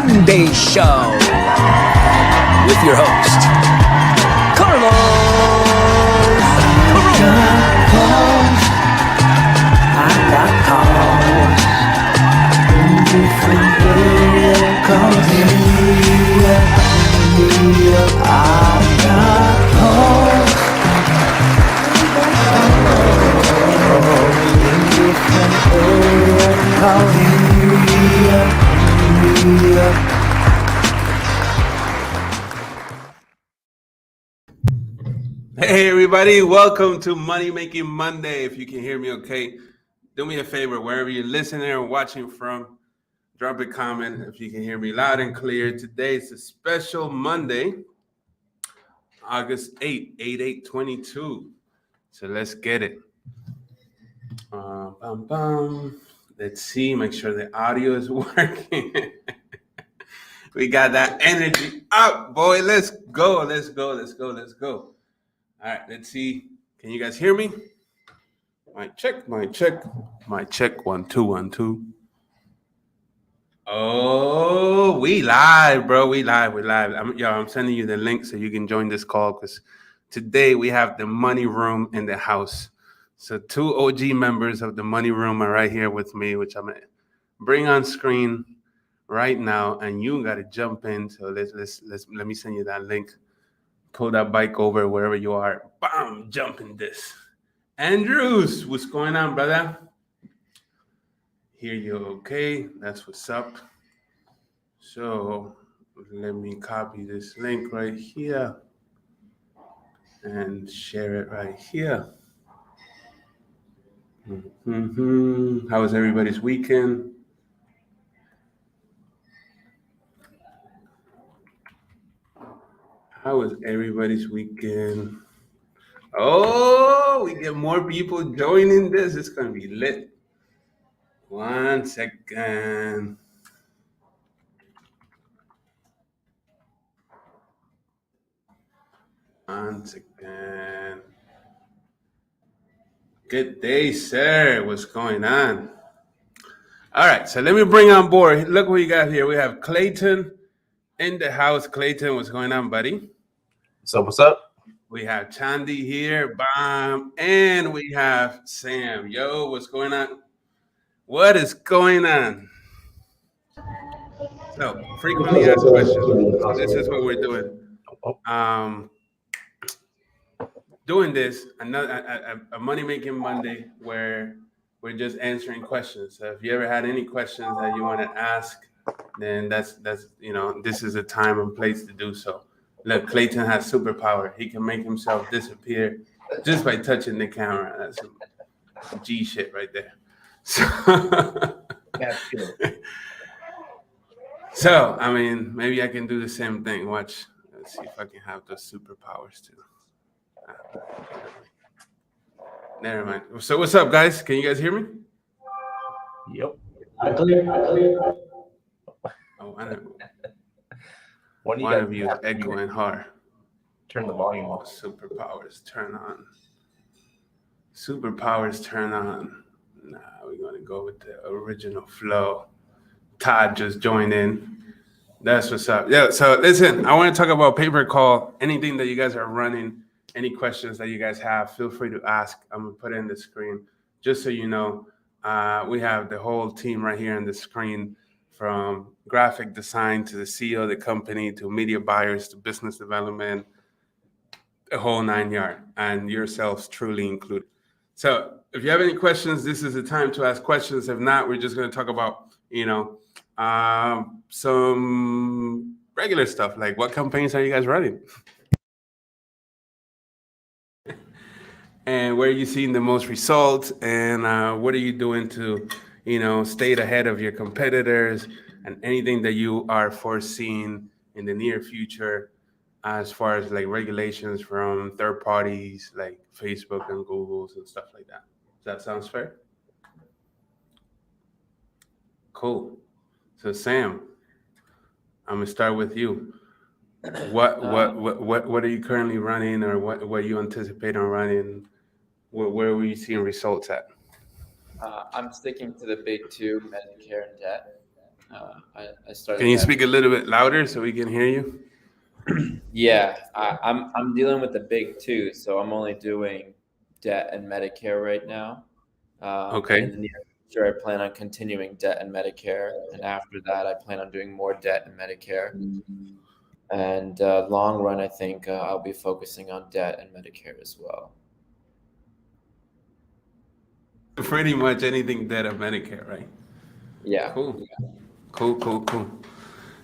Monday Show with your host, Carlos. Hey everybody, welcome to Money Making Monday. If you can hear me okay, do me a favor, wherever you're listening or watching from, drop a comment if you can hear me loud and clear. Today is a special Monday, August 8/8/22. So let's get it. Let's see, make sure the audio is working. We got that energy up, boy. Let's go. All right, let's see. Can you guys hear me? Mic check. 1 2 1 2. Oh, we live, bro. We live. I'm sending you the link so you can join this call because today we have the Money Room in the house. So 2 OG members of the Money Room are right here with me, which I'm gonna bring on screen right now, and you gotta jump in. So let me send you that link. Pull that bike over wherever you are. Bam, jump in this. Andrews, what's going on, brother? Hear you okay? That's what's up. So let me copy this link right here and share it right here. How was everybody's weekend? How was everybody's weekend? Oh, we get more people joining this. It's going to be lit. 1 second. Good day, sir. What's going on? All right, so let me bring on board. Look what we got here. We have Clayton in the house. Clayton, what's going on, buddy? What's up? We have Chandy here, Bam, and we have Sam. Yo, what's going on? What is going on? So, frequently asked questions. So this is what we're doing. Doing this, a money-making Monday where we're just answering questions. So if you ever had any questions that you want to ask, then that's this is a time and place to do so. Look, Clayton has superpower. He can make himself disappear just by touching the camera. That's some G shit right there. So, I mean, maybe I can do the same thing. Watch. Let's see if I can have those superpowers too. Never mind. So what's up, guys? Can you guys hear me? Yep. Oh, I know. One of you is echoing hard. Turn the volume off. Superpowers turn on. Nah, we're gonna go with the original flow. Todd just joined in. That's what's up. Yeah. So listen, I want to talk about pay-per-call. Anything that you guys are running. Any questions that you guys have, feel free to ask. I'm going to put it in the screen. Just so you know, we have the whole team right here on the screen, from graphic design to the CEO of the company to media buyers to business development, the whole 9 yards, and yourselves truly included. So if you have any questions, this is the time to ask questions. If not, we're just going to talk about, some regular stuff, like what campaigns are you guys running? And where are you seeing the most results, and what are you doing to, stay ahead of your competitors, and anything that you are foreseeing in the near future as far as like regulations from third parties like Facebook and Google's and stuff like that. Does that sound fair? Cool. So Sam, I'm gonna start with you. What are you currently running, or what you anticipate on running? Where were you seeing results at? I'm sticking to the big two, Medicare and debt. I started. Can you that. speak a little bit louder so we can hear you? Yeah, I'm dealing with the big two, so I'm only doing debt and Medicare right now. Okay. And in the near future, I plan on continuing debt and Medicare, and after that, I plan on doing more debt and Medicare. And long run, I think I'll be focusing on debt and Medicare as well. Pretty much anything debt or Medicare, right? Yeah. Cool. Cool.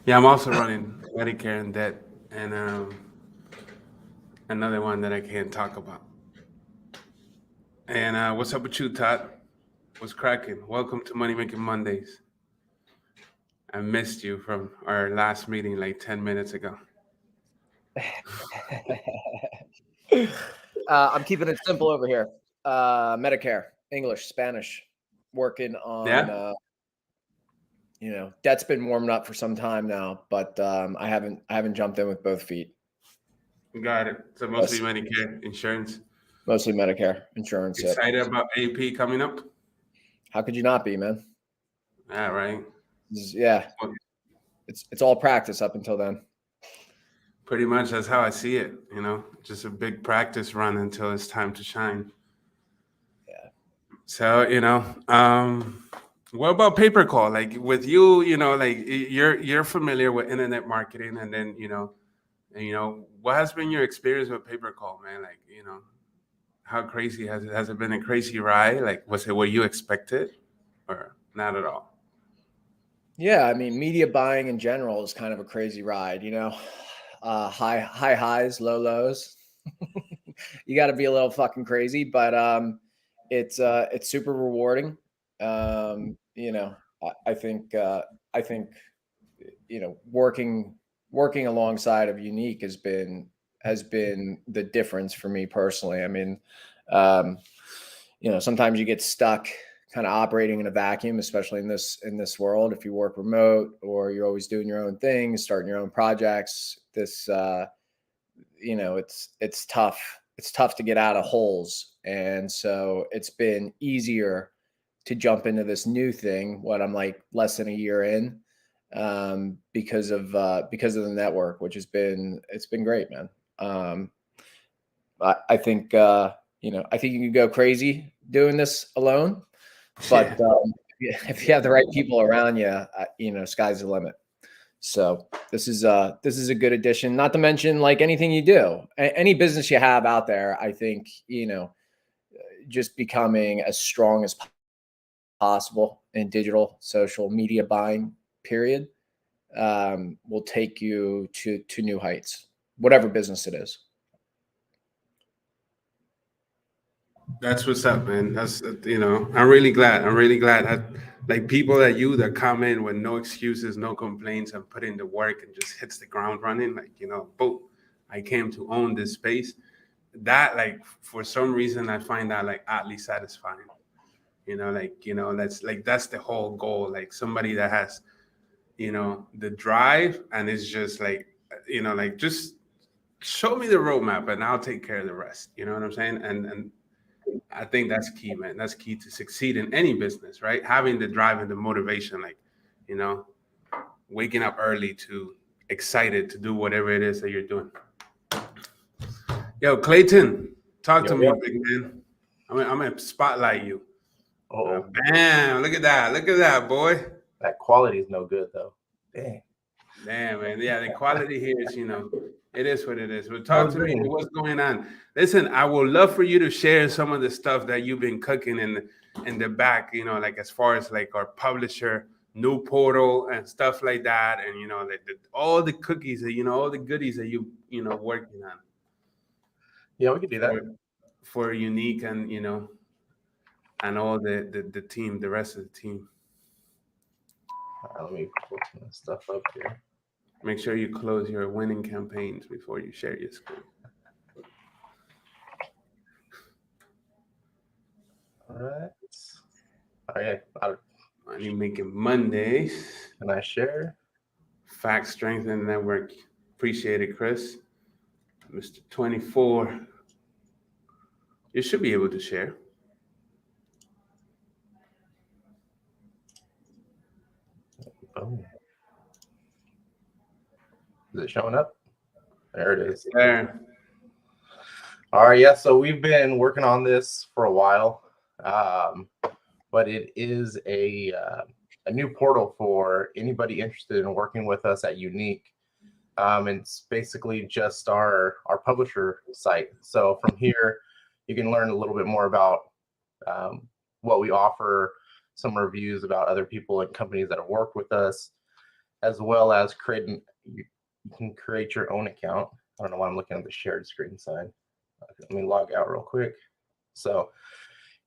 Yeah, I'm also running Medicare and debt, and another one that I can't talk about. And what's up with you, Todd? What's cracking? Welcome to Money Making Mondays. I missed you from our last meeting like 10 minutes ago. I'm keeping it simple over here. Medicare, English, Spanish, working on. Yeah. Debt's been warming up for some time now, but I haven't jumped in with both feet. Got it. So mostly Medicare insurance. Mostly Medicare insurance. Excited about AP coming up? How could you not be, man? Yeah, right. Yeah, it's all practice up until then. Pretty much that's how I see it. Just a big practice run until it's time to shine. Yeah. So what about pay per call? Like with you, like you're familiar with internet marketing, and then what has been your experience with pay per call, man? Like how crazy has it? Has it been a crazy ride? Like was it what you expected, or not at all? Yeah, I mean, media buying in general is kind of a crazy ride. High highs, low lows. You got to be a little fucking crazy, but it's super rewarding. I think working alongside of Unique has been the difference for me personally. I mean, sometimes you get stuck kind of operating in a vacuum, especially in this world. If you work remote or you're always doing your own things, starting your own projects, it's tough. It's tough to get out of holes. And so it's been easier to jump into this new thing when I'm like less than a year in, because of the network, which it's been great, man. I think I think you can go crazy doing this alone, but if you have the right people around you, sky's the limit. So this is a good addition. Not to mention, like anything you do, any business you have out there, I think just becoming as strong as possible in digital social media buying, period, will take you to new heights, whatever business it is. That's what's up, man. That's I'm really glad. Like people that that come in with no excuses, no complaints, and put in the work and just hits the ground running. Like boom, I came to own this space. That like for some reason I find that like oddly satisfying. That's the whole goal. Like somebody that has the drive and it's just like like just show me the roadmap and I'll take care of the rest. You know what I'm saying? And I think that's key, man. That's key to succeed in any business, right? Having the drive and the motivation, like, waking up early to excited to do whatever it is that you're doing. Yo, Clayton, talk to me, big man. I'm gonna spotlight you. Oh, bam! Look at that, boy. that quality is no good though. Dang. Damn, man. Yeah, the quality here is, it is what it is. But talk to me. What's going on? Listen, I would love for you to share some of the stuff that you've been cooking in the back, like as far as like our publisher, new portal and stuff like that. And, all the cookies that, all the goodies that you, working on. Yeah, we could do that. For Unique and, and all the team, the rest of the team. Let me pull some stuff up here. Make sure you close your winning campaigns before you share your screen. All right. Okay. Money Making Mondays. Can I share? Fact Strengthen Network. Appreciate it, Chris. Mr. 24. You should be able to share. Boom. Is it showing up? There it is. There. All right, yeah. So we've been working on this for a while, but it is a new portal for anybody interested in working with us at Unique. It's basically just our publisher site. So from here, you can learn a little bit more about what we offer, some reviews about other people and companies that have worked with us, as well as you can create your own account. I don't know why I'm looking at the shared screen side. Let me log out real quick. So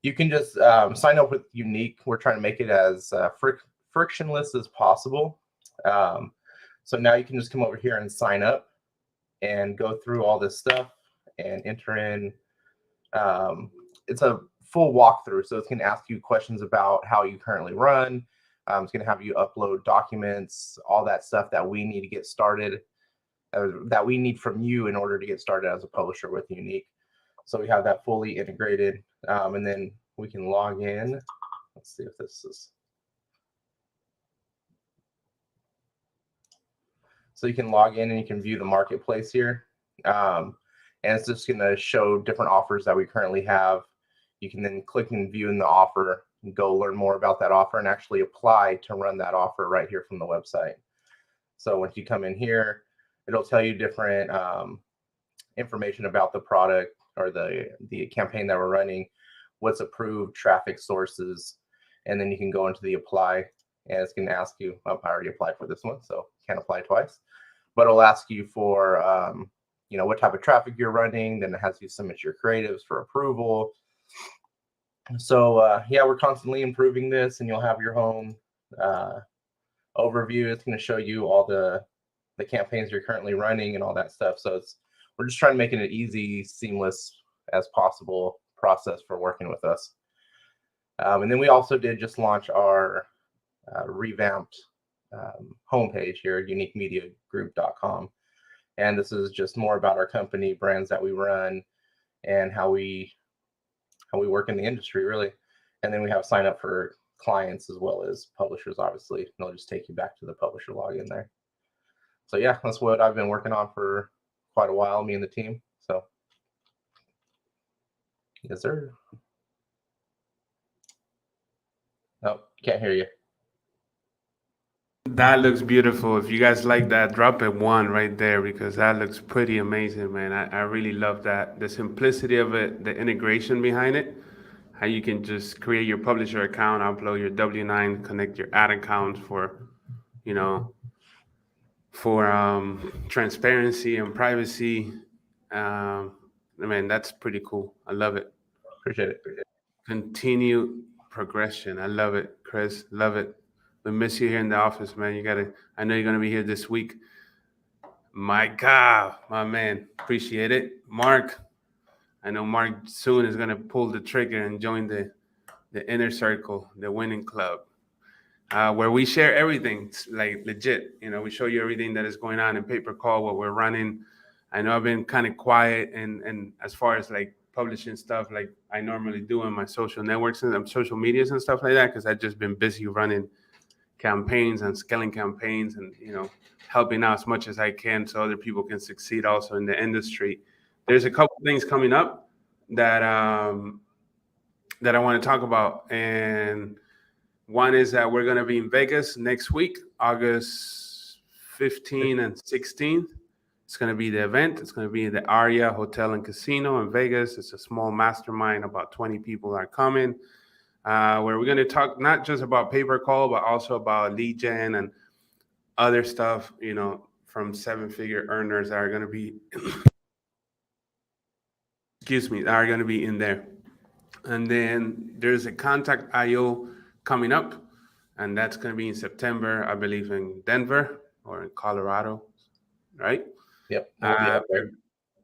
you can just sign up with Unique. We're trying to make it as frictionless as possible. So now you can just come over here and sign up and go through all this stuff and enter in. It's a full walkthrough. So it's going to ask you questions about how you currently run. It's going to have you upload documents, all that stuff that we need to get started, that we need from you in order to get started as a publisher with Unique. So we have that fully integrated, and then we can log in. Let's see if this is. So you can log in and you can view the marketplace here. And it's just going to show different offers that we currently have. You can then click and view in the offer and go learn more about that offer and actually apply to run that offer right here from the website. So once you come in here, it'll tell you different information about the product or the campaign that we're running, what's approved, traffic sources, and then you can go into the apply, and it's going to ask you, I already applied for this one, so can't apply twice, but it'll ask you for, what type of traffic you're running. Then it has you submit your creatives for approval. So yeah, we're constantly improving this, and you'll have your home overview. It's going to show you all the campaigns you're currently running and all that stuff. So we're just trying to make it an easy, seamless as possible process for working with us. And then we also did just launch our revamped homepage here, uniquemediagroup.com. And this is just more about our company, brands that we run, and how we work in the industry, really. And then we have sign up for clients as well as publishers, obviously. And they'll just take you back to the publisher login there. So yeah, that's what I've been working on for quite a while, me and the team. So yes, sir. Oh, can't hear you. That looks beautiful. If you guys like that, drop a 1 right there, because that looks pretty amazing, man. I really love that. The simplicity of it, the integration behind it, how you can just create your publisher account, upload your W-9, connect your ad account for transparency and privacy. That's pretty cool. I love it. Appreciate it. Continue progression. I love it, Chris. Love it. We miss you here in the office, man. I know you're gonna be here this week. My God, my man. Appreciate it. Mark, I know Mark soon is gonna pull the trigger and join the inner circle, the winning club, where we share everything, like legit. We show you everything that is going on in pay-per-call, what we're running. I know I've been kind of quiet and as far as like publishing stuff like I normally do in my social networks and social medias and stuff like that, because I've just been busy running campaigns and scaling campaigns and helping out as much as I can so other people can succeed also in the industry. There's a couple things coming up that I want to talk about, and one is that we're going to be in Vegas next week, August 15 and 16. It's going to be the event. It's going to be in the Aria Hotel and Casino in Vegas. It's a small mastermind. About 20 people are coming. Where we're going to talk not just about pay-per-call, but also about lead gen and other stuff, from 7-figure earners that are going to be, that are going to be in there. And then there's a Contact IO coming up, and that's going to be in September, I believe, in Denver or in Colorado, right? Yep. We'll be up there.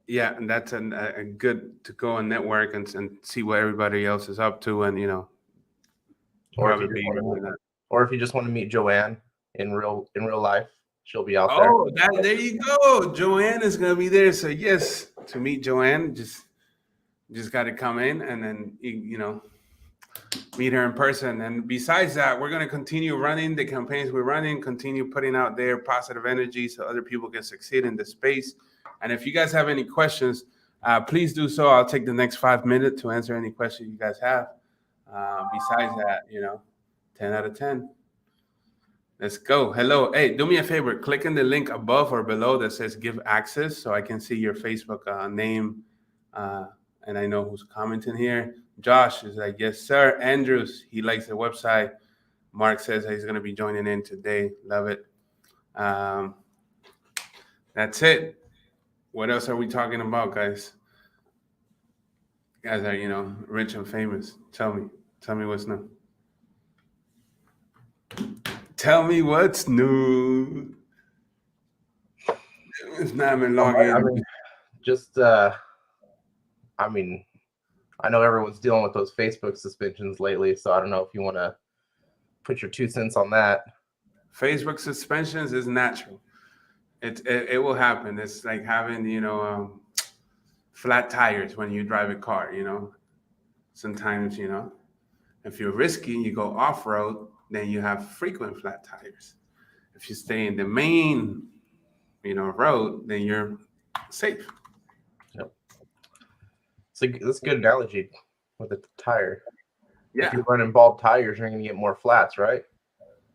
Yeah, and that's a good to go and network and see what everybody else is up to, and Or if you just want to meet Joanne in real life, she'll be out there. Oh, there you go. Joanne is gonna be there. So yes, to meet Joanne, just got to come in, and then meet her in person. And besides that, we're going to continue running the campaigns we're running, continue putting out their positive energy so other people can succeed in the space. And if you guys have any questions, please do so. I'll take the next 5 minutes to answer any questions you guys have. Besides that, 10 out of 10. Let's go. Hello. Hey, do me a favor. Click in the link above or below that says give access so I can see your Facebook name. And I know who's commenting here. Josh is like, yes, sir. Andrews, he likes the website. Mark says he's going to be joining in today. Love it. That's it. What else are we talking about, guys? You guys are, rich and famous. Tell me what's new. Tell me what's new. It's not been logging. I mean, I know everyone's dealing with those Facebook suspensions lately, so I don't know if you want to put your 2 cents on that. Facebook suspensions is natural. It will happen. It's like having, flat tires when you drive a car, Sometimes, if you're risky, you go off-road, then you have frequent flat tires. If you stay in the main, road, then you're safe. Yep. That's a good analogy with a tire. Yeah. If you're running bald tires, you're going to get more flats, right?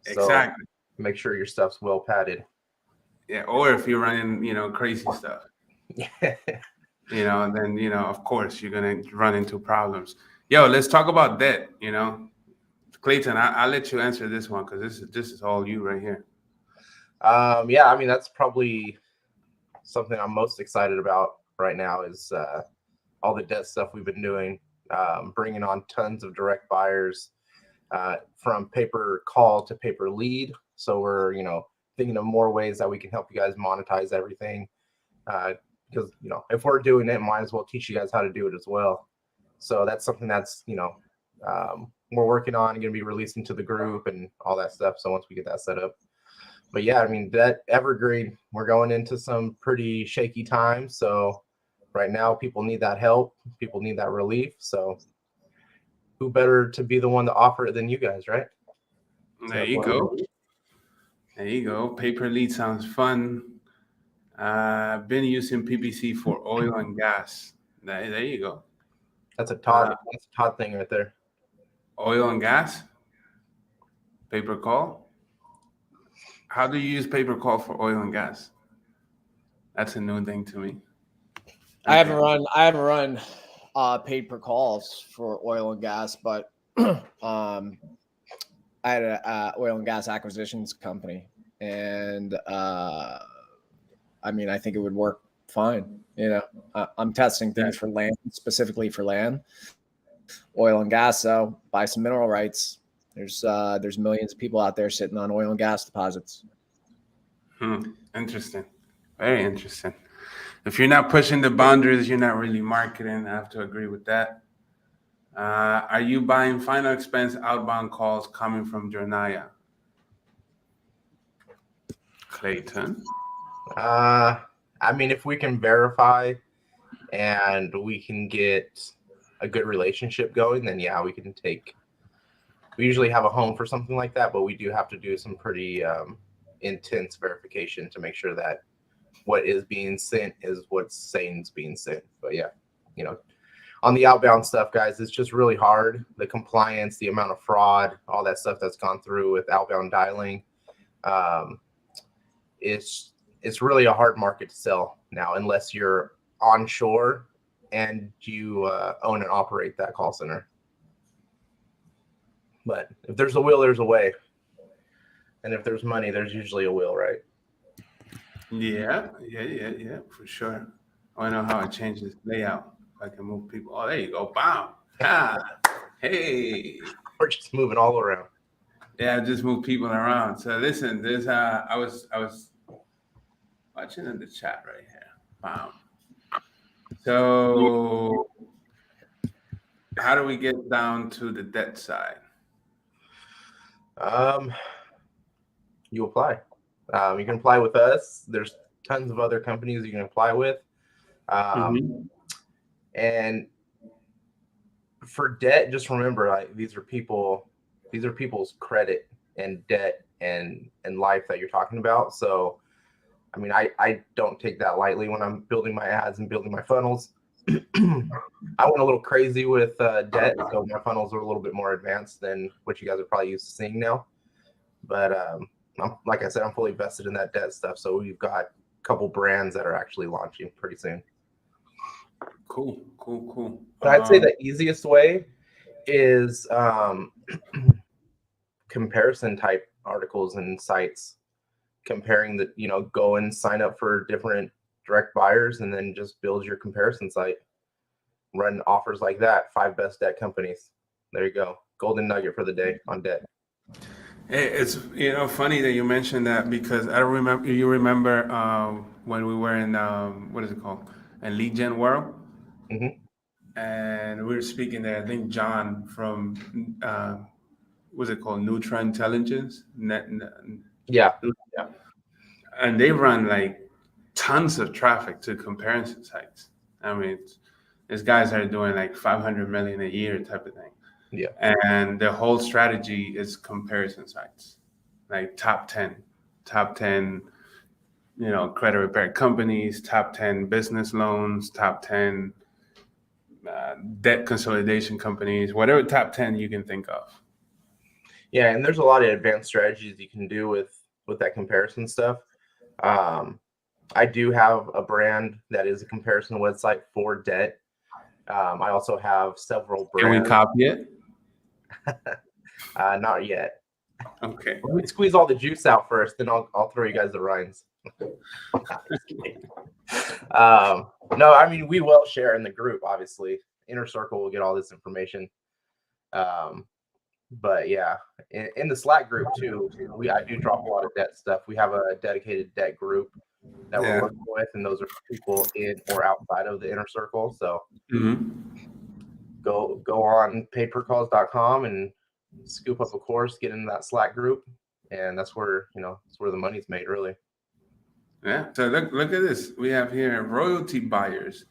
Exactly. So make sure your stuff's well padded. Yeah, or if you're running, crazy stuff. Then, of course, you're going to run into problems. Yo, let's talk about debt, Clayton, I'll let you answer this one because this is all you right here. Yeah, I mean, that's probably something I'm most excited about right now is all the debt stuff we've been doing, bringing on tons of direct buyers from pay-per call to pay-per lead. So we're, thinking of more ways that we can help you guys monetize everything. Because, if we're doing it, might as well teach you guys how to do it as well. So that's something that's, we're working on and going to be releasing to the group and all that stuff. So once we get that set up. But yeah, I mean, that evergreen, we're going into some pretty shaky times. So right now, people need that help. People need that relief. So who better to be the one to offer it than you guys, right? There you go. There you go. Paper lead sounds fun. I've been using PPC for oil and gas. There you go. That's a Todd thing right there. Oil and gas? Paper call? How do you use paper call for oil and gas? That's a new thing to me. Okay. I haven't run paid per calls for oil and gas, but I had a oil and gas acquisitions company, and I mean, I think it would work fine. I'm testing things for land, specifically for land, oil and gas. So buy some mineral rights. There's millions of people out there sitting on oil and gas deposits. Interesting. Very interesting. If you're not pushing the boundaries, you're not really marketing. I have to agree with that. Are you buying final expense outbound calls coming from Jornaya? Clayton? I mean, if we can verify and we can get a good relationship going, then yeah, we usually have a home for something like that, but we do have to do some pretty intense verification to make sure that what is being sent is what's saying is being sent. But yeah, on the outbound stuff, guys, it's just really hard. The compliance, the amount of fraud, all that stuff that's gone through with outbound dialing. It's really a hard market to sell now, unless you're onshore and you own and operate that call center. But if there's a will, there's a way. And if there's money, there's usually a will, right? Yeah, for sure. I know how I change this layout. I can move people. Oh, there you go. Bam. Ah, hey. We're just moving all around. Yeah, just move people around. So listen, there's I was watching in the chat right here. Bam. So how do we get down to the debt side? You apply. You can apply with us. There's tons of other companies you can apply with. And for debt, just remember, like, these are people's credit and debt and life that you're talking about. So, I mean, I don't take that lightly when I'm building my ads and building my funnels. I went a little crazy with debt, so my funnels are a little bit more advanced than what you guys are probably used to seeing now. But like I said, I'm fully vested in that debt stuff. So we've got a couple brands that are actually launching pretty soon. Cool. But I'd say the easiest way is comparison type articles and sites, comparing go and sign up for different direct buyers and then just build your comparison site. Run offers like that. 5 best debt companies. There you go. Golden nugget for the day on debt. It's funny that you mentioned that, because I remember when we were in what is it called, in Lead Gen World, and we were speaking there. I think John from what's it called, Nutra Intelligence, Yeah. and they run like tons of traffic to comparison sites. I mean, these guys are doing like 500 million a year type of thing. Yeah. And the whole strategy is comparison sites, like top 10, credit repair companies, top 10 business loans, top 10 debt consolidation companies, whatever top 10 you can think of. Yeah, and there's a lot of advanced strategies you can do with that comparison stuff. I do have a brand that is a comparison website for debt. I also have several brands. Can we copy it? Not yet. Okay. Let me squeeze all the juice out first, then I'll throw you guys the rinds. No, I mean, we will share in the group, obviously. Inner Circle will get all this information. But yeah, in the Slack group too, I do drop a lot of debt stuff. We have a dedicated debt group that we're working with, and those are people in or outside of the Inner Circle. So go on papercalls.com and scoop up a course, get into that Slack group, and that's where the money's made, really. Yeah. So look at this. We have here royalty buyers,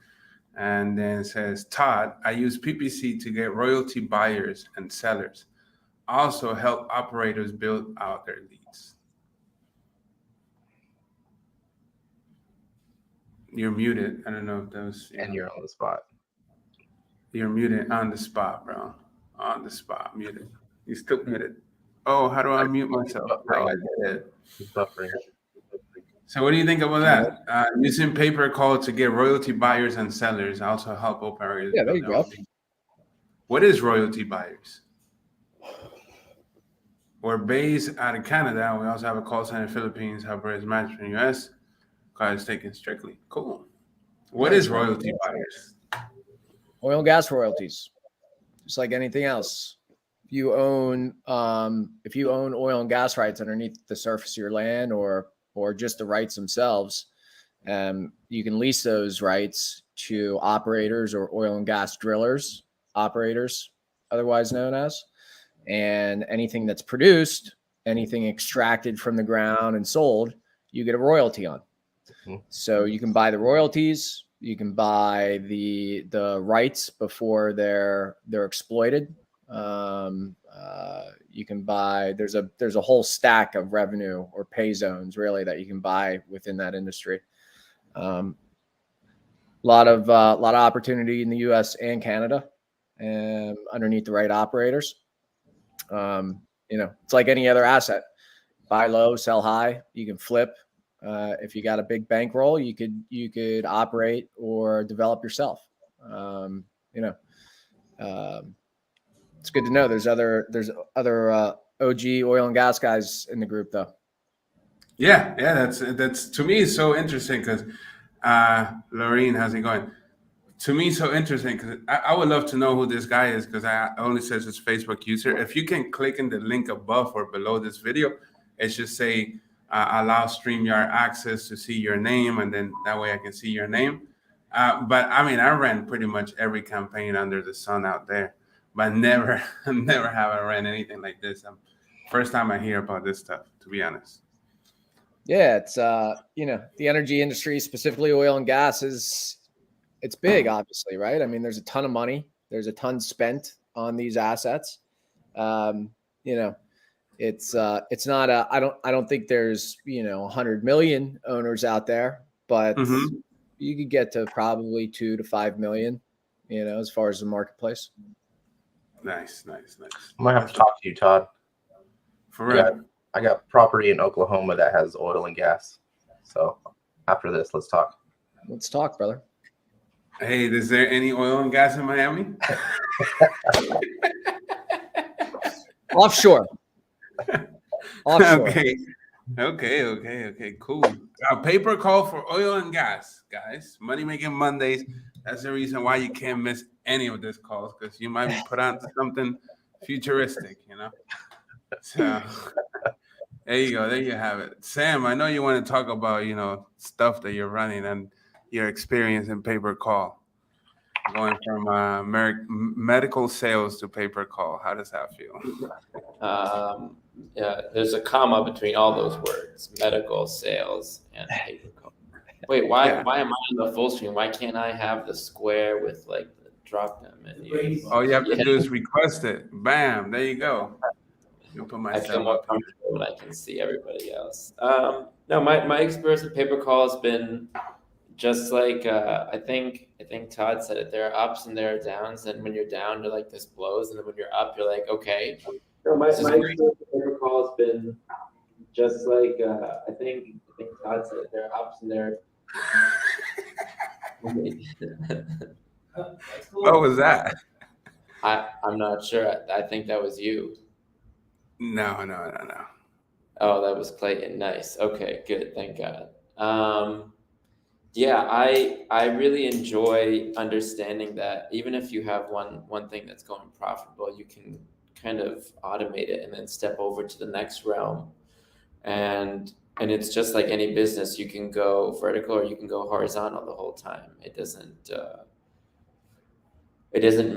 and then it says, Todd, I use PPC to get royalty buyers and sellers. Also help operators build out their leads. You're muted. I don't know if that was. And you're on the spot. You're muted on the spot, bro. On the spot, muted. You're still muted. Oh, how do I mute myself? Oh, I did. Buffering. So what do you think about that? Using pay-per-call to get royalty buyers and sellers also help operators. Yeah, there you go. What is royalty buyers? We're based out of Canada. We also have a call center in the Philippines, have branch management in the US. Card is taken strictly. Cool. What is royalty buyers? Oil and gas royalties, just like anything else. If you own oil and gas rights underneath the surface of your land, or just the rights themselves, you can lease those rights to operators or oil and gas drillers, operators, otherwise known as. And anything that's produced, anything extracted from the ground and sold, you get a royalty on. So you can buy the royalties, you can buy the rights before they're exploited. You can buy, there's a whole stack of revenue or pay zones really that you can buy within that industry. A lot of opportunity in the US and Canada, and underneath the right operators. It's like any other asset. Buy low, sell high. You can flip. If you got a big bankroll, you could operate or develop yourself. It's good to know there's other OG oil and gas guys in the group though. Yeah, that's to me so interesting, because Lorene, how's it going? To me, so interesting, because I would love to know who this guy is, because I only says his Facebook user. If you can click in the link above or below this video, it should say allow StreamYard access to see your name, and then that way I can see your name. But I mean, I ran pretty much every campaign under the sun out there, but never have I ran anything like this. First time I hear about this stuff, to be honest. Yeah, it's the energy industry, specifically oil and gas, it's big, obviously, right? I mean, there's a ton of money. There's a ton spent on these assets. It's not I don't think there's 100 million owners out there, but you could get to probably 2 to 5 million, as far as the marketplace. Nice. I might have to talk to you, Todd. For real. I got property in Oklahoma that has oil and gas. So after this, let's talk. Let's talk, brother. Hey, is there any oil and gas in Miami? Offshore. Okay, cool. Paper call for oil and gas, guys. Money Making Mondays. That's the reason why you can't miss any of these calls, because you might be put on to something futuristic, So there you go. There you have it. Sam, I know you want to talk about, stuff that you're running and your experience in paper call. Going from medical sales to paper call. How does that feel? Yeah, there's a comma between all those words: medical, sales, and paper call. Wait, why am I on the full screen? Why can't I have the square with like the drop down menu? All you have to do is request it. Bam, there you go. Put I feel more comfortable when I can see everybody else. No, my experience with paper call has been just like I think Todd said it. There are ups and there are downs, and when you're down, you're like, this blows, and then when you're up, you're like, okay. No, my experience with paper call has been just like I think Todd said it. There are ups and there. What was that? I'm not sure. I think that was you. No. Oh, that was Clayton. Nice. Okay, good. Thank God. Yeah, I really enjoy understanding that even if you have one thing that's going profitable, you can kind of automate it and then step over to the next realm. And it's just like any business, you can go vertical or you can go horizontal the whole time. It doesn't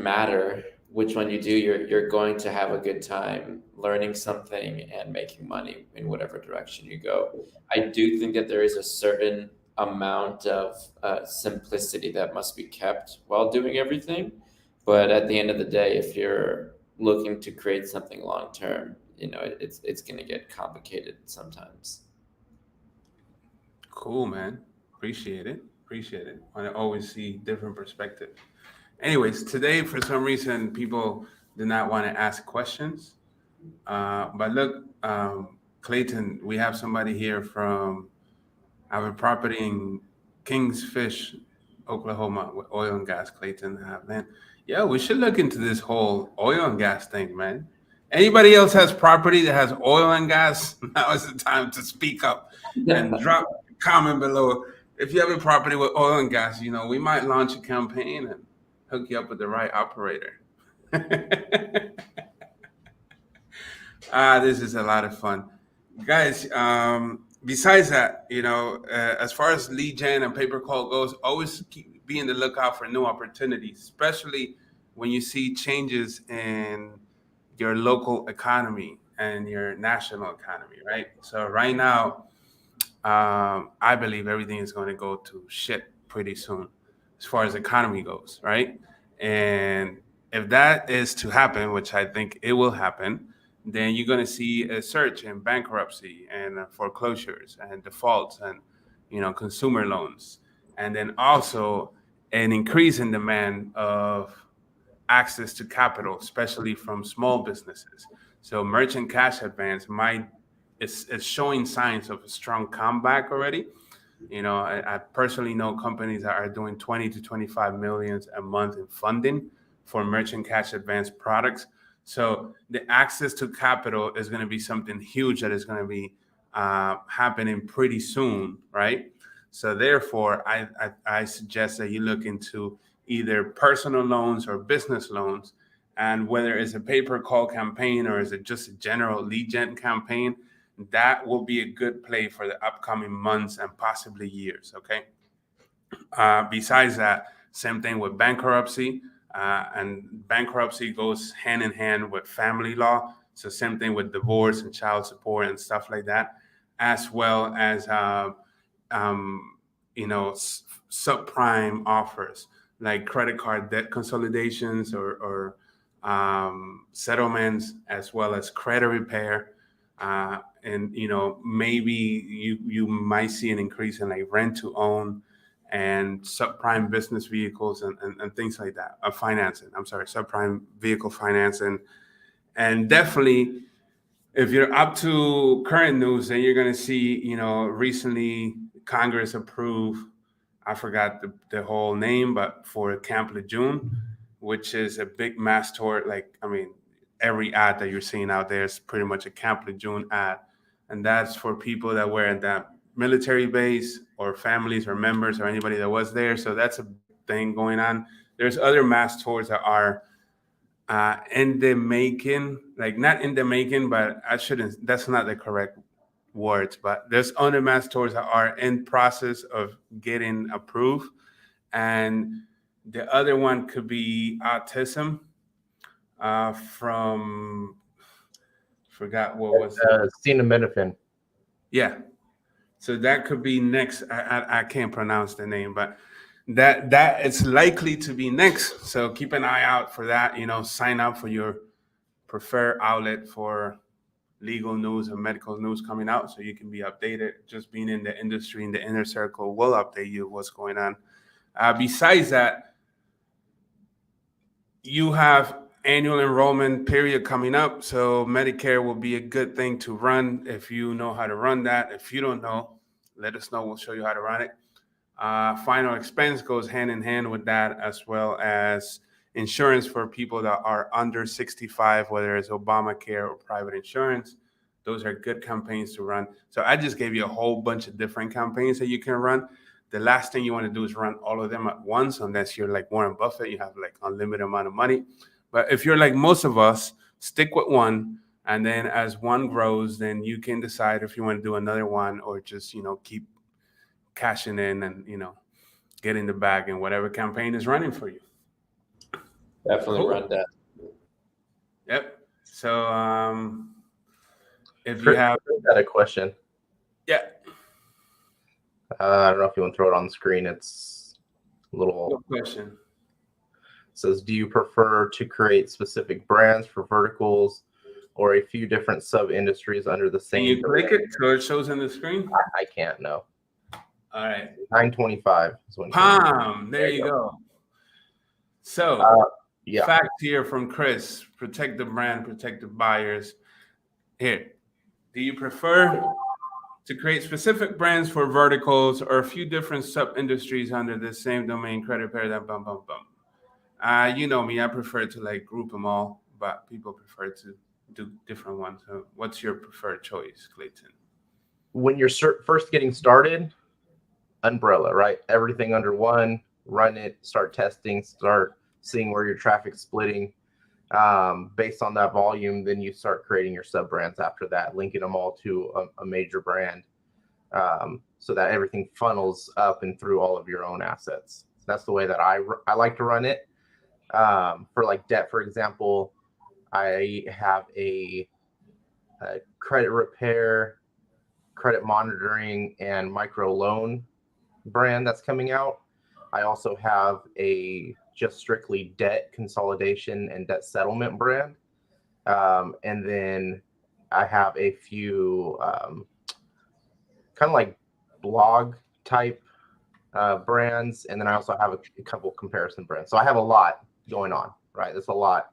matter which one you do. You're going to have a good time learning something and making money in whatever direction you go. I do think that there is a certain amount of simplicity that must be kept while doing everything, but at the end of the day, if you're looking to create something long term, it's going to get complicated sometimes. Cool, man. Appreciate it. I always see different perspective. Anyways, today for some reason people did not want to ask questions, but look, Clayton, we have somebody here from our property in Kings Fish, Oklahoma, with oil and gas. Clayton, man, yeah, we should look into this whole oil and gas thing, man. Anybody else has property that has oil and gas? Now is the time to speak up and drop a comment below. If you have a property with oil and gas, we might launch a campaign and hook you up with the right operator. This is a lot of fun, guys. Besides that, as far as lead gen and pay per call goes, always be on the lookout for new opportunities, especially when you see changes in your local economy and your national economy, right? So right now, I believe everything is going to go to shit pretty soon as far as economy goes, right? And if that is to happen, which I think it will happen, then you're going to see a surge in bankruptcy and foreclosures and defaults and consumer loans, and then also an increase in demand of access to capital, especially from small businesses. So merchant cash advance is showing signs of a strong comeback already. I personally know companies that are doing 20 to 25 millions a month in funding for merchant cash advance products. So the access to capital is going to be something huge that is going to be happening pretty soon, right? So therefore, I suggest that you look into either personal loans or business loans, and whether it's a pay-per-call campaign or is it just a general lead gen campaign, that will be a good play for the upcoming months and possibly years, okay? Besides that, same thing with bankruptcy. And bankruptcy goes hand in hand with family law. So same thing with divorce and child support and stuff like that, as well as subprime offers. like credit card debt consolidations or settlements, as well as credit repair. And maybe you might see an increase in like rent to own and subprime business vehicles and things like that. Financing. I'm sorry, subprime vehicle financing, and definitely if you're up to current news, then you're going to see, recently Congress approved, I forgot the whole name, but for Camp Lejeune, which is a big mass tour. Like, I mean, every ad that you're seeing out there is pretty much a Camp Lejeune ad. And that's for people that were at that military base or families or members or anybody that was there. So that's a thing going on. There's other mass tours that are in the making, like not in the making, but that's not the correct words, but there's other mass tours that are in process of getting approved. And the other one could be autism from, forgot what was it. Acetaminophen. Yeah. So that could be next. I can't pronounce the name, but that it's likely to be next. So keep an eye out for that. Sign up for your preferred outlet for legal news and medical news coming out, so you can be updated. Just being in the industry, in the inner circle, will update you what's going on. Besides that, you have annual enrollment period coming up, so Medicare will be a good thing to run if you know how to run that. If you don't know, let us know. We'll show you how to run it. Final expense goes hand in hand with that, as well as insurance for people that are under 65, whether it's Obamacare or private insurance. Those are good campaigns to run. So I just gave you a whole bunch of different campaigns that you can run. The last thing you want to do is run all of them at once, unless you're like Warren Buffett, you have like unlimited amount of money. But if you're like most of us, stick with one. And then as one grows, then you can decide if you want to do another one or just, keep cashing in and, get in the bag in whatever campaign is running for you. Definitely Cool. run that. Yep. So if you have got a question. Yeah. I don't know if you want to throw it on the screen. It's a little No question. Says, do you prefer to create specific brands for verticals or a few different sub industries under the same? Can you click it so it shows on the screen? I can't, no. All right. 925 is when There you go. So yeah. fact here from Chris: protect the brand, protect the buyers. Here, do you prefer to create specific brands for verticals or a few different sub industries under the same domain credit pair? That bum bum bum. You know me, I prefer to like group them all, but people prefer to do different ones. So what's your preferred choice, Clayton? When you're first getting started, umbrella, right? Everything under one, run it, start testing, start seeing where your traffic's splitting. Based on that volume, then you start creating your sub brands after that, linking them all to a major brand, so that everything funnels up and through all of your own assets. So that's the way that I like to run it. For like debt, for example, I have a credit repair, credit monitoring, and micro loan brand that's coming out. I also have a just strictly debt consolidation and debt settlement brand. And then I have a few kind of like blog type brands. And then I also have a couple comparison brands. So I have a lot going on, right? That's a lot.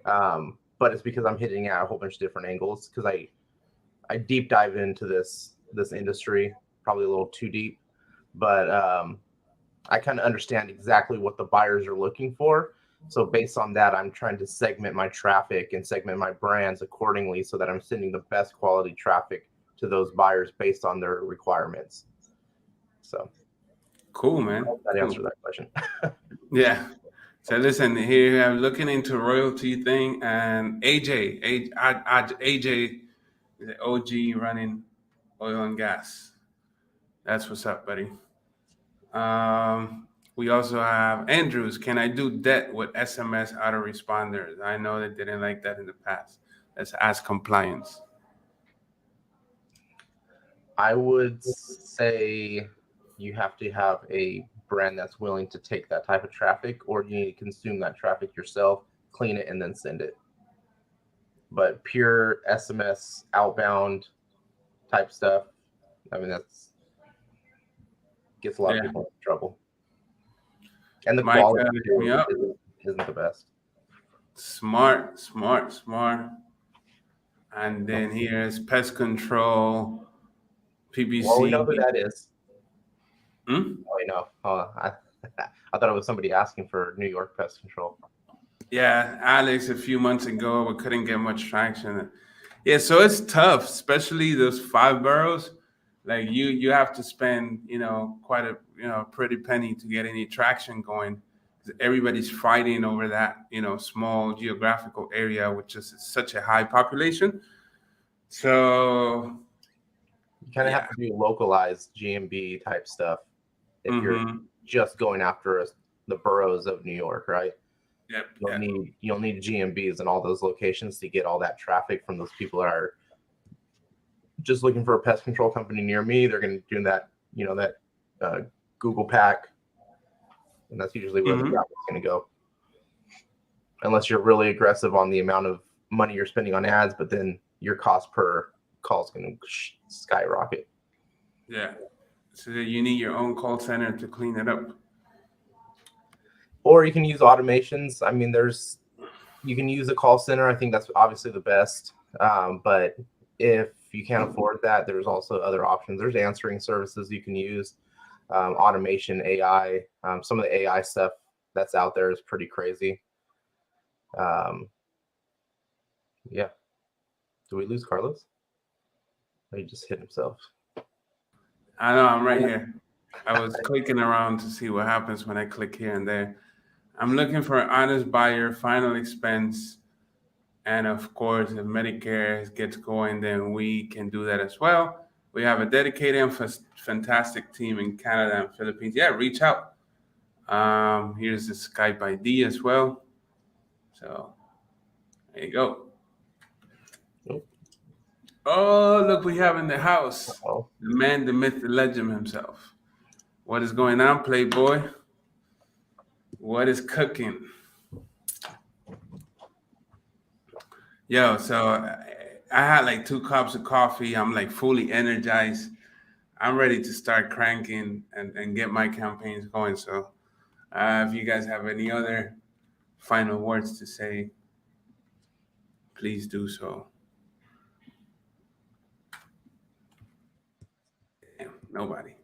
But it's because I'm hitting at a whole bunch of different angles, because I deep dive into this industry, probably a little too deep, but I kind of understand exactly what the buyers are looking for. So based on that, I'm trying to segment my traffic and segment my brands accordingly so that I'm sending the best quality traffic to those buyers based on their requirements. So cool, man. That answered that question. Yeah. So listen, here I'm looking into royalty thing, and AJ, the OG running oil and gas. That's what's up, buddy. We also have Andrews. Can I do debt with SMS autoresponders? I know they didn't like that in the past. Let's ask compliance. I would say you have to have a brand that's willing to take that type of traffic, or you need to consume that traffic yourself, clean it, and then send it. But pure SMS outbound type stuff, I mean, that's gets a lot of people in trouble. And the Mike, quality hit me up. isn't the best. Smart. And then here's pest control, PPC. Well, we know who that is. Hmm? Oh, we know. I thought it was somebody asking for New York pest control. Yeah, Alex, a few months ago, we couldn't get much traction. Yeah, so it's tough, especially those 5 boroughs. Like you have to spend, quite a, pretty penny to get any traction going. Everybody's fighting over that, small geographical area, which is such a high population. So you kind of have to do localized GMB type stuff if you're just going after the boroughs of New York, right? Yep. You'll need GMBs in all those locations to get all that traffic from those people that are just looking for a pest control company near me. They're going to do that, that Google Pack, and that's usually where the traffic's going to go. Unless you're really aggressive on the amount of money you're spending on ads, but then your cost per call is going to skyrocket. Yeah. So you need your own call center to clean it up. Or you can use automations. I mean, you can use a call center. I think that's obviously the best. But if you can't afford that, there's also other options. There's answering services you can use, automation, AI. Some of the AI stuff that's out there is pretty crazy. Yeah. Did we lose Carlos? Or he just hit himself? I know, I'm right here. I was clicking around to see what happens when I click here and there. I'm looking for an honest buyer, final expense. And of course, if Medicare gets going, then we can do that as well. We have a dedicated and fantastic team in Canada and Philippines. Yeah, reach out. Here's the Skype ID as well. So there you go. Oh, look, we have in the house the man, the myth, the legend himself. What is going on, Playboy? What is cooking? Yo, so I had like 2 cups of coffee. I'm like fully energized. I'm ready to start cranking and get my campaigns going. So if you guys have any other final words to say, please do so. Damn, nobody.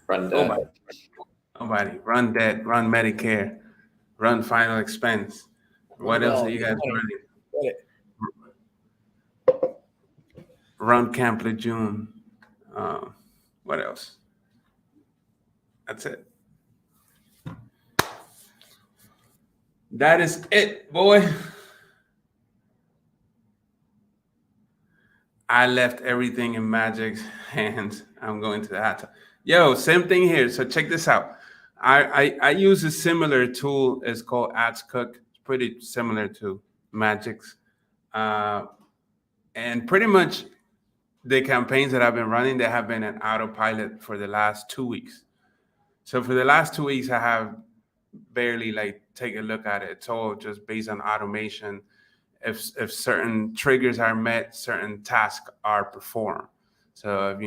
Run debt. Nobody. Run debt, run Medicare, run final expense. What else are you guys running? Run Camp Lejeune. What else? That's it. That is it, boy. I left everything in Magic's hands. I'm going to the hot tub. Yo, same thing here. So check this out. I use a similar tool. It's called Ads Cook. It's pretty similar to Magic's. And pretty much the campaigns that I've been running, they have been an autopilot for the last 2 weeks. So for the last 2 weeks, I have barely take a look at it. It's all just based on automation. If certain triggers are met, certain tasks are performed. So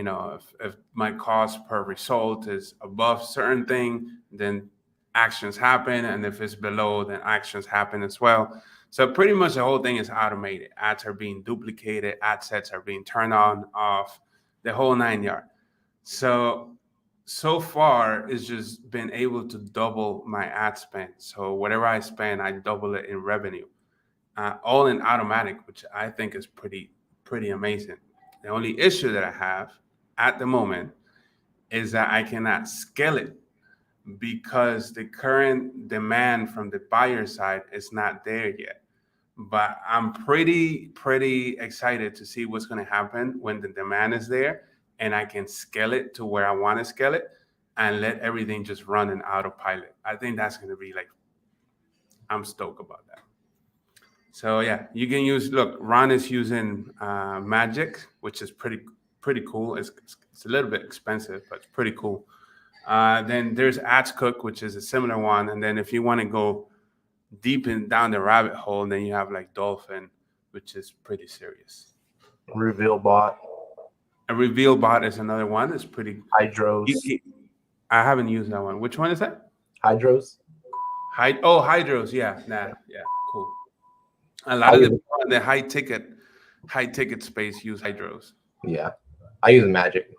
if my cost per result is above certain thing, then actions happen, and if it's below, then actions happen as well. So pretty much the whole thing is automated. Ads are being duplicated, ad sets are being turned on, off, the whole 9 yards. So far, it's just been able to double my ad spend. So whatever I spend, I double it in revenue. All in automatic, which I think is pretty amazing. The only issue that I have at the moment is that I cannot scale it because the current demand from the buyer side is not there yet. But I'm pretty excited to see what's going to happen when the demand is there and I can scale it to where I want to scale it and let everything just run in autopilot. I think that's going to be I'm stoked about that. So yeah, you can use, look, Ron is using Magic, which is pretty pretty cool. It's a little bit expensive, but it's pretty cool. Then there's Ads Cook, which is a similar one. And then if you want to go deep down the rabbit hole, then you have like Dolphin, which is pretty serious. Reveal Bot. A Reveal Bot is another one. It's pretty. Hydros. I haven't used that one. Which one is that? Hydros. Hydros. Yeah, cool. A lot of the people in the high ticket space use Hydros. Yeah, I use Magic.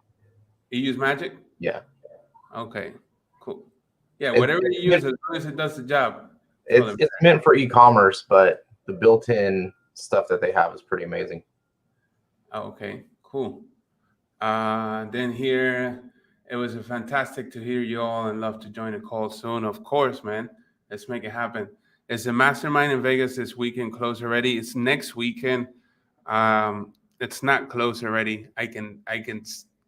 You use Magic? Yeah. Okay, cool. Yeah, whatever you use, as long as it does the job. It's meant for e-commerce, but the built-in stuff that they have is pretty amazing. Oh, okay, cool. Then here, it was fantastic to hear you all and love to join the call soon. Of course, man. Let's make it happen. It's the mastermind in Vegas this weekend closed already. It's next weekend. It's not closed already. I can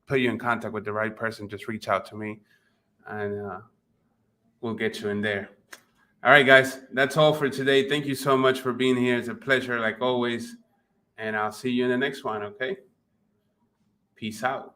put you in contact with the right person. Just reach out to me, and we'll get you in there. All right, guys. That's all for today. Thank you so much for being here. It's a pleasure, like always. And I'll see you in the next one, okay? Peace out.